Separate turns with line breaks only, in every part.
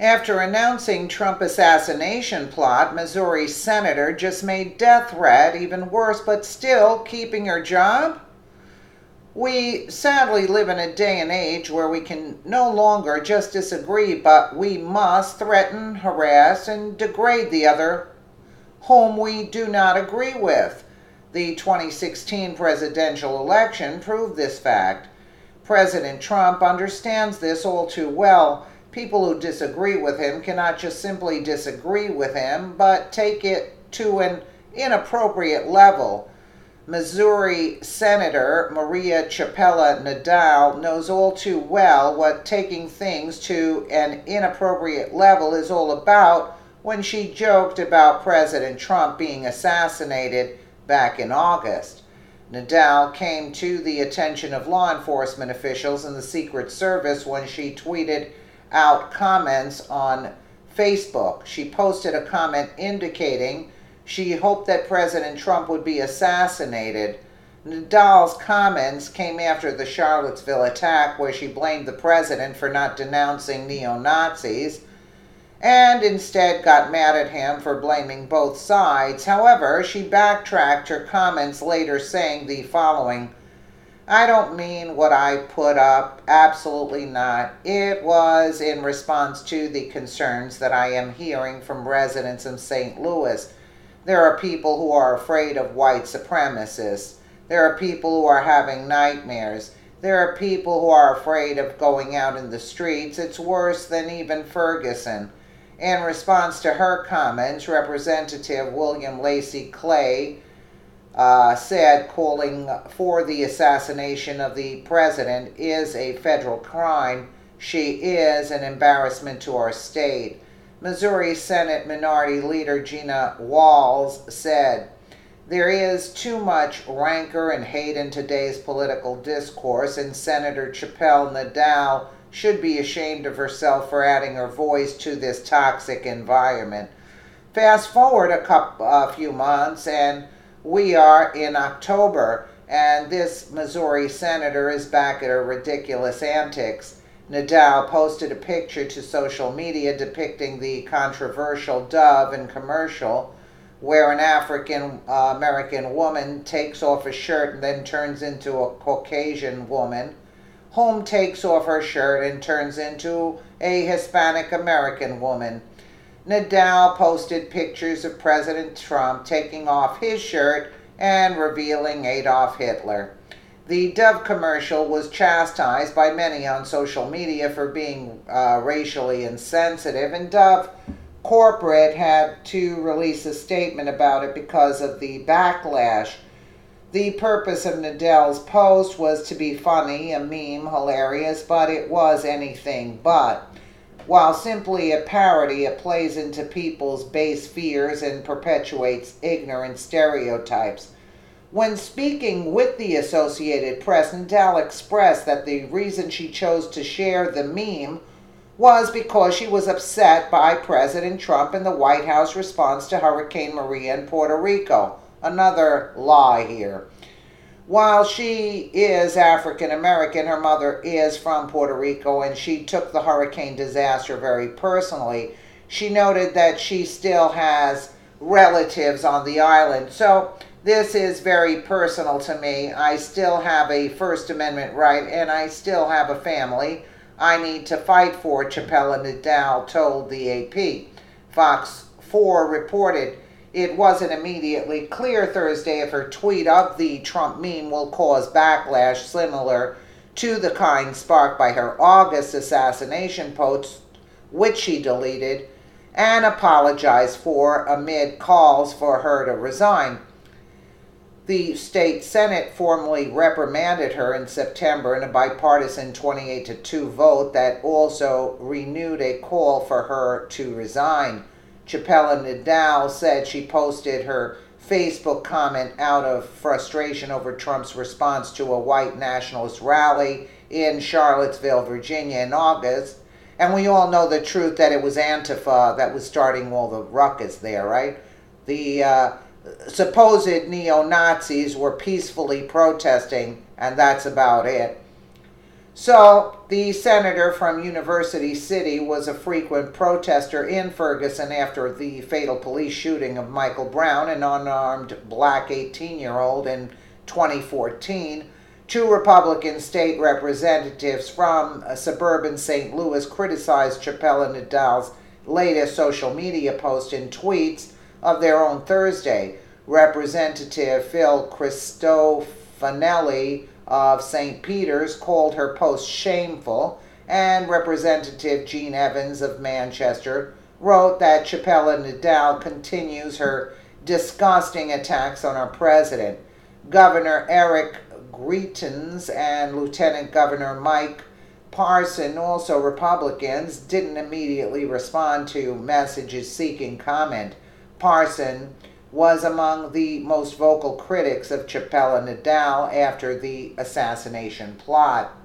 After announcing Trump assassination plot, Missouri senator just made death threat even worse, but still keeping her job? We sadly live in a day and age where we can no longer just disagree, but we must threaten, harass, and degrade the other whom we do not agree with. The 2016 presidential election proved this fact. President Trump understands this all too well. People who disagree with him cannot just simply disagree with him, but take it to an inappropriate level. Missouri Senator Maria Chapela Nadal knows all too well what taking things to an inappropriate level is all about when she joked about President Trump being assassinated back in August. Nadal came to the attention of law enforcement officials and the Secret Service when she tweeted out comments on Facebook. She posted a comment indicating she hoped that President Trump would be assassinated. Nadal's comments came after the Charlottesville attack, where she blamed the president for not denouncing neo-Nazis and instead got mad at him for blaming both sides. However, she backtracked her comments later, saying the following: "I don't mean what I put up, absolutely not. It was in response to the concerns that I am hearing from residents of St. Louis. There are people who are afraid of white supremacists. There are people who are having nightmares. There are people who are afraid of going out in the streets. It's worse than even Ferguson." In response to her comments, Representative William Lacey Clay said calling for the assassination of the president is a federal crime. She is an embarrassment to our state. Missouri Senate Minority Leader Gina Walz said, "There is too much rancor and hate in today's political discourse, and Senator Chapel Nadal should be ashamed of herself for adding her voice to this toxic environment." Fast forward a few months, and we are in October, and this Missouri senator is back at her ridiculous antics. Nadal posted a picture to social media depicting the controversial Dove and commercial where an African American woman takes off a shirt and then turns into a Caucasian woman, whom takes off her shirt and turns into a Hispanic American woman. Nadal posted pictures of President Trump taking off his shirt and revealing Adolf Hitler. The Dove commercial was chastised by many on social media for being racially insensitive, and Dove Corporate had to release a statement about it because of the backlash. The purpose of Nadal's post was to be funny, a meme, hilarious, but it was anything but. While simply a parody, it plays into people's base fears and perpetuates ignorant stereotypes. When speaking with the Associated Press, Nadal expressed that the reason she chose to share the meme was because she was upset by President Trump and the White House response to Hurricane Maria in Puerto Rico. Another lie here. While she is African American, her mother is from Puerto Rico, and she took the hurricane disaster very personally. She noted that she still has relatives on the island. So this is very personal to me. I still have a First Amendment right, and I still have a family I need to fight for, Chapela Nadal told the AP. Fox 4 reported it wasn't immediately clear Thursday if her tweet of the Trump meme will cause backlash similar to the kind sparked by her August assassination post, which she deleted and apologized for amid calls for her to resign. The state Senate formally reprimanded her in September in a bipartisan 28-2 vote that also renewed a call for her to resign. Chapela Nadal said she posted her Facebook comment out of frustration over Trump's response to a white nationalist rally in Charlottesville, Virginia in August. And we all know the truth that it was Antifa that was starting all the ruckus there, right? The supposed neo-Nazis were peacefully protesting, and that's about it. So, the senator from University City was a frequent protester in Ferguson after the fatal police shooting of Michael Brown, an unarmed black 18-year-old, in 2014. Two Republican state representatives from suburban St. Louis criticized Chappelle and Nadal's latest social media post in tweets of their own Thursday. Representative Phil Cristofanelli of St. Peter's called her post shameful, and Representative Jean Evans of Manchester wrote that Chappelle and Nadal continues her disgusting attacks on our president. Governor Eric Greitens and Lieutenant Governor Mike Parson, also Republicans, didn't immediately respond to messages seeking comment. Parson was among the most vocal critics of Chappelle and Nadal after the assassination plot.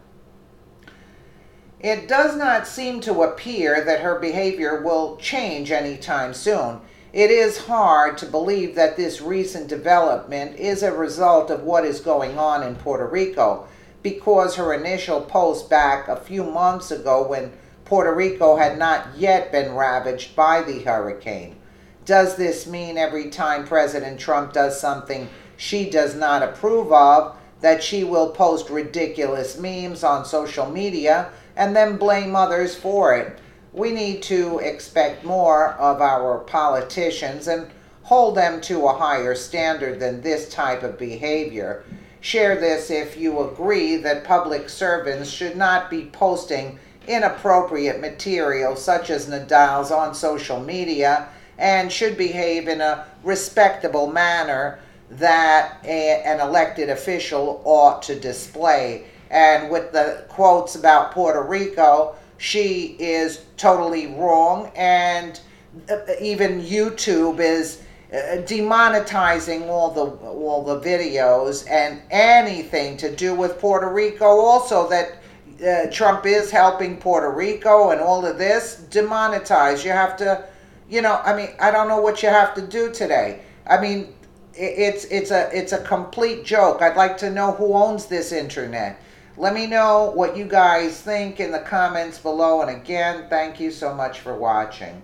It does not seem to appear that her behavior will change anytime soon. It is hard to believe that this recent development is a result of what is going on in Puerto Rico, because her initial post back a few months ago, when Puerto Rico had not yet been ravaged by the hurricane. Does this mean every time President Trump does something she does not approve of, that she will post ridiculous memes on social media and then blame others for it? We need to expect more of our politicians and hold them to a higher standard than this type of behavior. Share this if you agree that public servants should not be posting inappropriate material such as Nadal's on social media, and should behave in a respectable manner that an elected official ought to display. And with the quotes about Puerto Rico, she is totally wrong, and even YouTube is demonetizing all the videos and anything to do with Puerto Rico. Also, that Trump is helping Puerto Rico and all of this, demonetized. You have to, I don't know what you have to do today. I mean, it's a complete joke. I'd like to know who owns this internet. Let me know what you guys think in the comments below. And again, thank you so much for watching.